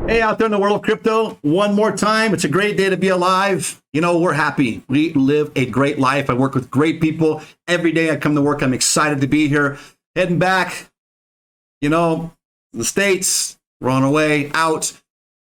Hey, out there in the world of crypto, one more time. It's a great day to be alive. You know, we're happy. We live a great life. I work with great people. Every day I come to work, I'm excited to be here. Heading back, you know, the States. We're on our way out.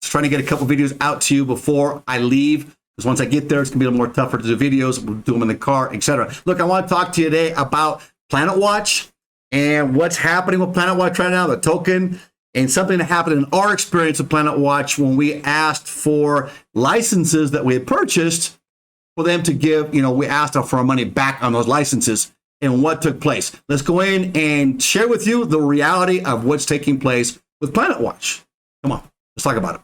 Just trying to get a couple videos out to you before I leave. Because once I get there, it's going to be a little more tougher to do videos. We'll do them in the car, etc. Look, I want to talk to you today about Planetwatch and what's happening with Planetwatch right now, the token. And something that happened in our experience with Planetwatch when we asked for licenses that we had purchased for them to give, you know, we asked for our money back on those licenses and what took place. Let's go in and share with you the reality of what's taking place with Planetwatch. Come on, let's talk about it.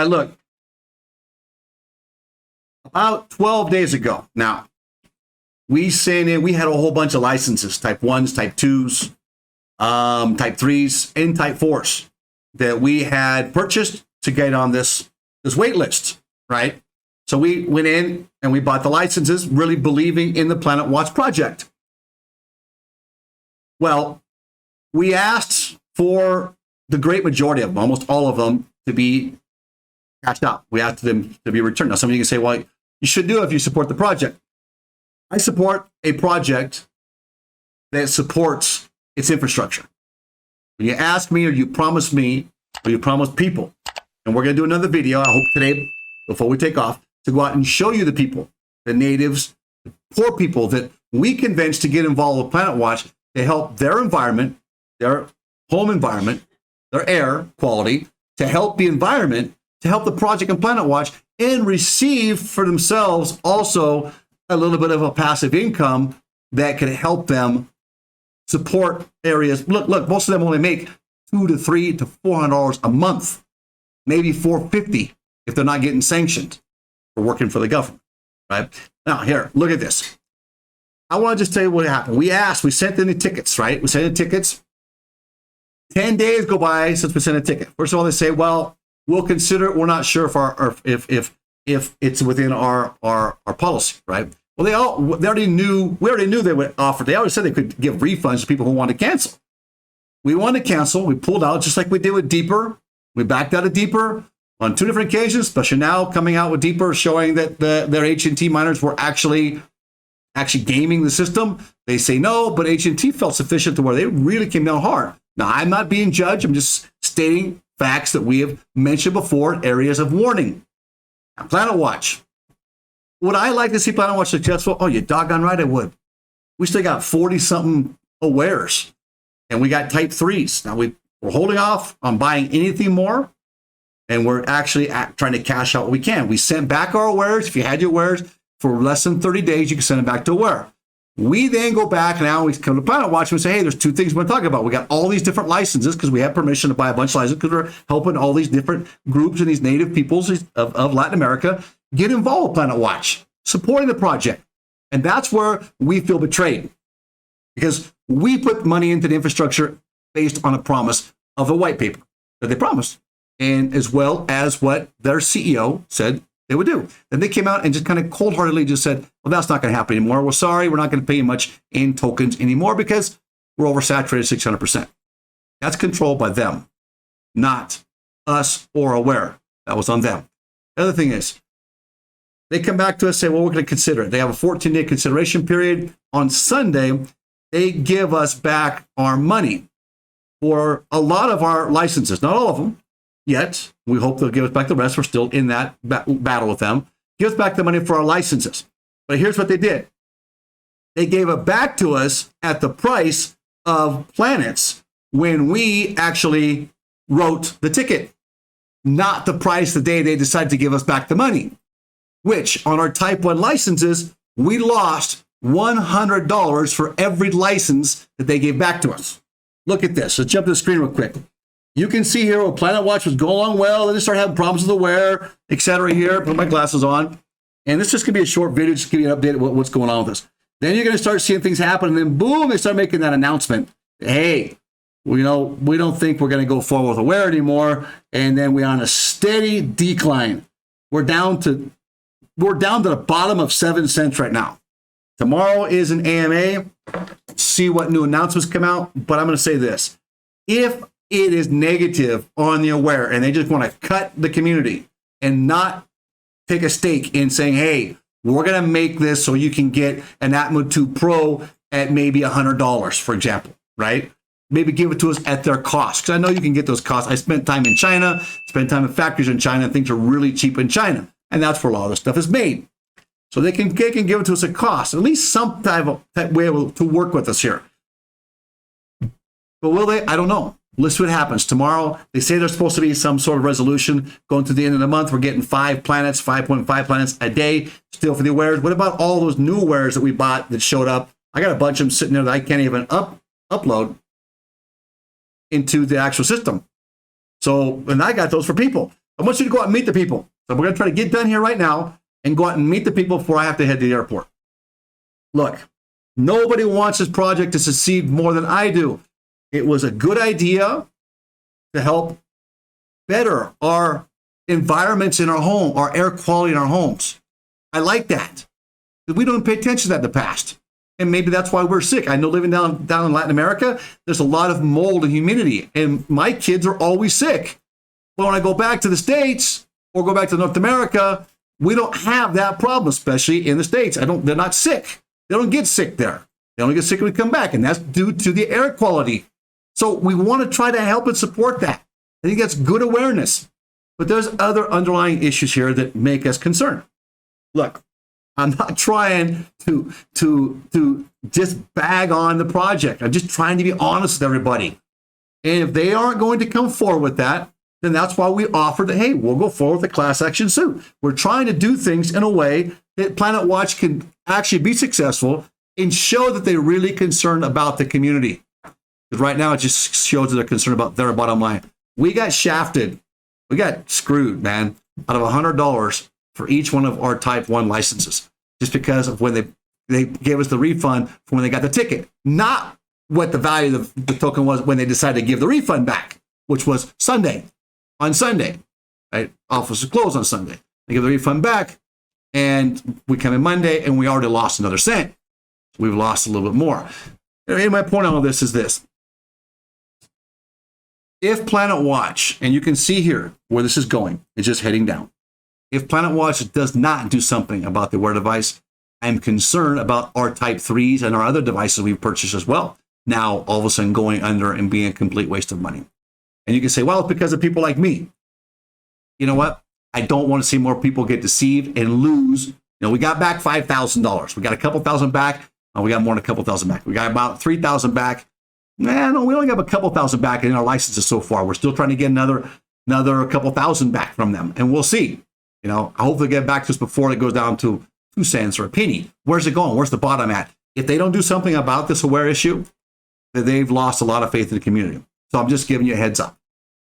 Look, about 12 days ago, now, we sent in, we had a whole bunch of licenses, type 1s, type 2s, type 3s, and type 4s that we had purchased to get on this wait list, right? So we went in and we bought the licenses, really believing in the Planetwatch project. Well, we asked for the great majority of them, almost all of them, to be cashed out. We asked them to be returned. Now, some of you can say, well, you should do it if you support the project. I support a project that supports its infrastructure. When you ask me or you promise me or you promise people, and we're going to do another video, I hope today, before we take off, to go out and show you the people, the natives, the poor people that we convinced to get involved with Planetwatch to help their environment, their home environment, their air quality, to help the environment, to help the project and Planetwatch, and receive for themselves also a little bit of a passive income that could help them support areas. Look, most of them only make $200 to $300 to $400 a month, maybe $450 if they're not getting sanctioned for working for the government, right? Now, here, look at this. I want to just tell you what happened. We sent in the tickets, right? We sent in tickets. 10 days go by since we sent a ticket. First of all, they say, well, we'll consider it. We're not sure if it's within our policy, right? Well, we already knew they would offer. They already said they could give refunds to people who want to cancel. We wanted to cancel. We pulled out just like we did with Deeper. We backed out of Deeper on 2 different occasions, especially now coming out with Deeper, showing that their HNT miners were actually gaming the system. They say no, but HNT felt sufficient to where they really came down hard. Now, I'm not being judged. I'm just stating facts that we have mentioned before, areas of warning. Now, Planetwatch. Would I like to see Planetwatch successful? Oh, you doggone right I would. We still got 40-something awares, and we got type 3s. Now, we're holding off on buying anything more, and we're actually trying to cash out what we can. We sent back our awares. If you had your awares for less than 30 days, you can send them back to aware. We then go back now, we come to Planetwatch and say, hey, there's 2 things we want to talk about. We got all these different licenses because we have permission to buy a bunch of licenses because we're helping all these different groups and these native peoples of Latin America get involved with Planetwatch, supporting the project. And that's where we feel betrayed because we put money into the infrastructure based on a promise of a white paper that they promised, and as well as what their CEO said they would do. Then they came out and just kind of cold-heartedly just said, well, that's not going to happen anymore. We're sorry, we're not going to pay you much in tokens anymore because we're oversaturated 600%. That's controlled by them, not us or Aware. That was on them. The other thing is, they come back to us and say, well, we're going to consider it. They have a 14-day consideration period. On Sunday, they give us back our money for a lot of our licenses, not all of them. Yet, we hope they'll give us back the rest. We're still in that battle with them. Give us back the money for our licenses. But here's what they did. They gave it back to us at the price of planets when we actually wrote the ticket, not the price the day they decided to give us back the money, which on our Type 1 licenses, we lost $100 for every license that they gave back to us. Look at this. Let's jump to the screen real quick. You can see here where Planetwatch was going along well, then they started having problems with Aware, etc. Here, put my glasses on. And this is just going to be a short video, just to give you an update of what's going on with this. Then you're going to start seeing things happen, and then boom, they start making that announcement. Hey, we don't think we're going to go forward with Aware anymore. And then we're on a steady decline. We're down to the bottom of 7 cents right now. Tomorrow is an AMA. See what new announcements come out. But I'm going to say this. If it is negative on the Aware and they just want to cut the community and not take a stake in saying, hey, we're going to make this so you can get an Atmo 2 Pro at maybe $100, for example, right? Maybe give it to us at their cost. Because I know you can get those costs. I spent time in China, spent time in factories in China, and things are really cheap in China. And that's where a lot of this stuff is made. So they can give it to us at cost, at least some type way to work with us here. But will they? I don't know. Let's see what happens. Tomorrow, they say there's supposed to be some sort of resolution going to the end of the month. We're getting 5 planets, 5.5 planets a day still for the Awares. What about all those new Awares that we bought that showed up? I got a bunch of them sitting there that I can't even upload into the actual system. So, and I got those for people. I want you to go out and meet the people. So we're going to try to get done here right now and go out and meet the people before I have to head to the airport. Look, nobody wants this project to succeed more than I do. It was a good idea to help better our environments in our home, our air quality in our homes. I like that. We don't pay attention to that in the past. And maybe that's why we're sick. I know living down in Latin America, there's a lot of mold and humidity, and my kids are always sick. But when I go back to the States or go back to North America, we don't have that problem, especially in the States. They're not sick. They don't get sick there. They only get sick when we come back, and that's due to the air quality. So we want to try to help and support that. I think that's good awareness. But there's other underlying issues here that make us concerned. Look, I'm not trying to just bag on the project. I'm just trying to be honest with everybody. And if they aren't going to come forward with that, then that's why we offered that, hey, we'll go forward with a class action suit. We're trying to do things in a way that Planetwatch can actually be successful and show that they're really concerned about the community. Because right now it just shows that they're concerned about their bottom line. We got shafted. We got screwed, man, out of $100 for each one of our Type 1 licenses, just because of when they gave us the refund for when they got the ticket, not what the value of the token was when they decided to give the refund back, which was on Sunday, right? Office is closed on Sunday. They give the refund back, and we come in Monday, and we already lost another cent. We've lost a little bit more. And my point on all this is this. If Planetwatch, and you can see here where this is going, it's just heading down. If Planetwatch does not do something about the Aware device, I'm concerned about our Type 3s and our other devices we've purchased as well. Now, all of a sudden going under and being a complete waste of money. And you can say, well, it's because of people like me. You know what? I don't want to see more people get deceived and lose. We got back $5,000. We got a couple thousand back. We got more than a couple thousand back. We got about 3,000 back. No, we only have a couple thousand back in our licenses so far. We're still trying to get another couple thousand back from them, and we'll see. I hope they get back to us before it goes down to 2 cents or a penny. Where's it going? Where's the bottom at? If they don't do something about this Aware issue, then they've lost a lot of faith in the community. So I'm just giving you a heads up.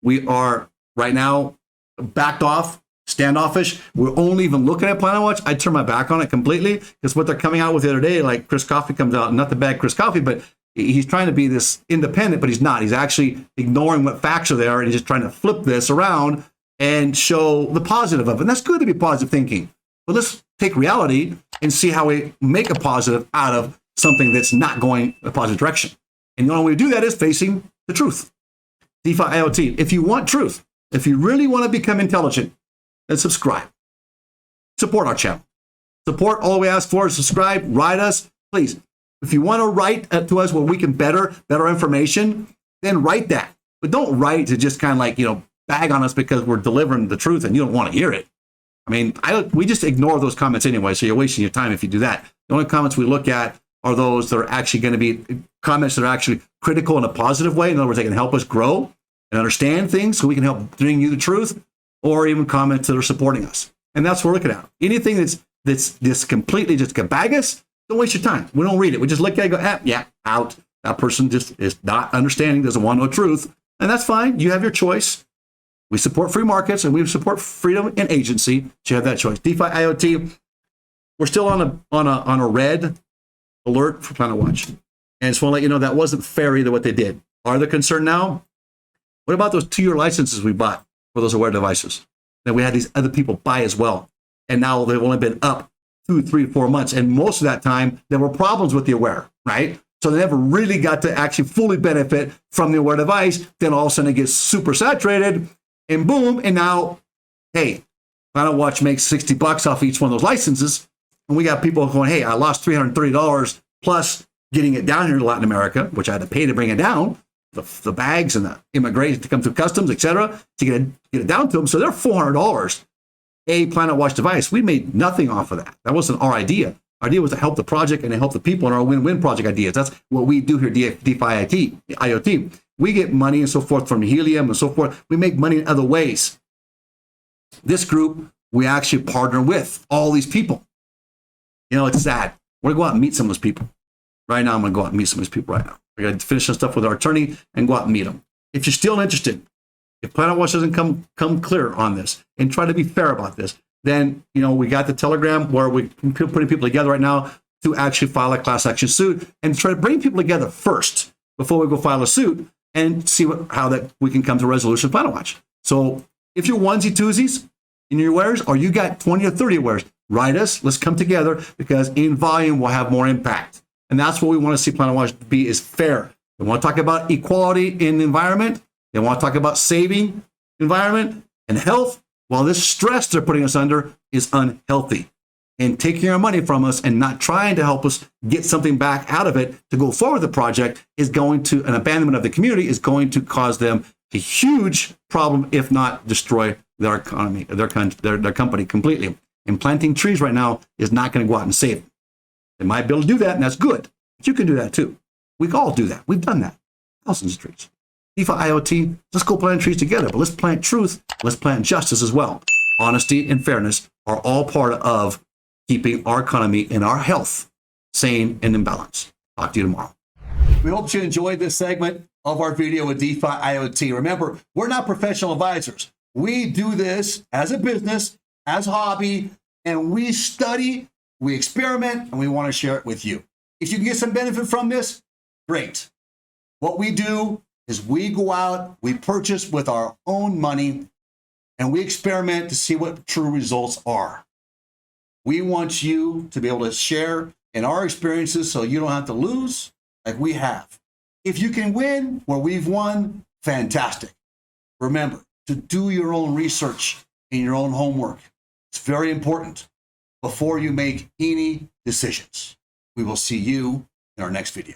We are right now backed off, standoffish. We're only even looking at Planetwatch. I turn my back on it completely because what they're coming out with the other day, like Chris Coffey comes out, not the bad Chris Coffey, but he's trying to be this independent, but he's not. He's actually ignoring what facts are there, and he's just trying to flip this around and show the positive of it. And that's good to be positive thinking. But let's take reality and see how we make a positive out of something that's not going a positive direction. And the only way to do that is facing the truth. DeFi IoT. If you want truth, if you really want to become intelligent, then subscribe. Support our channel. Support. All we ask for is subscribe, write us, please. If you want to write to us where we can better information, then write that. But don't write to just kind of like, bag on us because we're delivering the truth and you don't want to hear it. I mean, we just ignore those comments anyway, so you're wasting your time if you do that. The only comments we look at are those that are actually going to be comments that are actually critical in a positive way. In other words, they can help us grow and understand things so we can help bring you the truth, or even comments that are supporting us. And that's what we're looking at. Anything that's completely just gonna bag us, Don't waste your time. We don't read it. We just look at it and go, yeah, out. That person just is not understanding, doesn't want to know truth. And that's fine. You have your choice. We support free markets and we support freedom and agency. So you have that choice. DeFi IoT, we're still on a red alert for Planetwatch. And I just want to let you know that wasn't fair either what they did. Are they concerned now? What about those 2-year licenses we bought for those Aware devices that we had these other people buy as well? And now they've only been up 2, 3, 4 months. And most of that time, there were problems with the Aware, right? So they never really got to actually fully benefit from the Aware device. Then all of a sudden it gets super saturated and boom. And now, hey, Planetwatch makes $60 off each one of those licenses. And we got people going, hey, I lost $330 plus getting it down here to Latin America, which I had to pay to bring it down, the bags and the immigration to come through customs, et cetera, to get it down to them. So they're $400 a Planetwatch device. We made nothing off of that. That wasn't our idea. Our idea was to help the project and to help the people in our win-win project ideas. That's what we do here, DeFi IoT. We get money and so forth from helium and so forth. We make money in other ways. This group, we actually partner with all these people. You know, it's sad. We're going to go out and meet some of those people. Right now, I'm going to go out and meet some of these people right now. We're going to finish some stuff with our attorney and go out and meet them. If you're still interested, if Planetwatch doesn't come clear on this and try to be fair about this, then, you know, we got the Telegram where we're putting people together right now to actually file a class action suit and try to bring people together first before we go file a suit and see how that we can come to a resolution of Planetwatch. So if you're onesie twosies in your wares, or you got 20 or 30 wares, write us. Let's come together because in volume we'll have more impact. And that's what we want to see Planetwatch be, is fair. They want to talk about equality in the environment. They want to talk about saving environment and health. While this stress they're putting us under is unhealthy. And taking our money from us and not trying to help us get something back out of it to go forward with the project is going to, an abandonment of the community is going to cause them a huge problem, if not destroy their economy, their company completely. And planting trees right now is not going to go out and save them. They might be able to do that, and that's good. But you can do that too. We can all do that. We've done that. Thousands of trees. DeFi IoT, let's go plant trees together, but let's plant truth, let's plant justice as well. Honesty and fairness are all part of keeping our economy and our health sane and in balance. Talk to you tomorrow. We hope you enjoyed this segment of our video with DeFi IoT. Remember, we're not professional advisors. We do this as a business, as a hobby, and we study, we experiment, and we want to share it with you. If you can get some benefit from this, great. What we do is we go out, we purchase with our own money, and we experiment to see what true results are. We want you to be able to share in our experiences so you don't have to lose like we have. If you can win where we've won, fantastic. Remember to do your own research and your own homework. It's very important before you make any decisions. We will see you in our next video.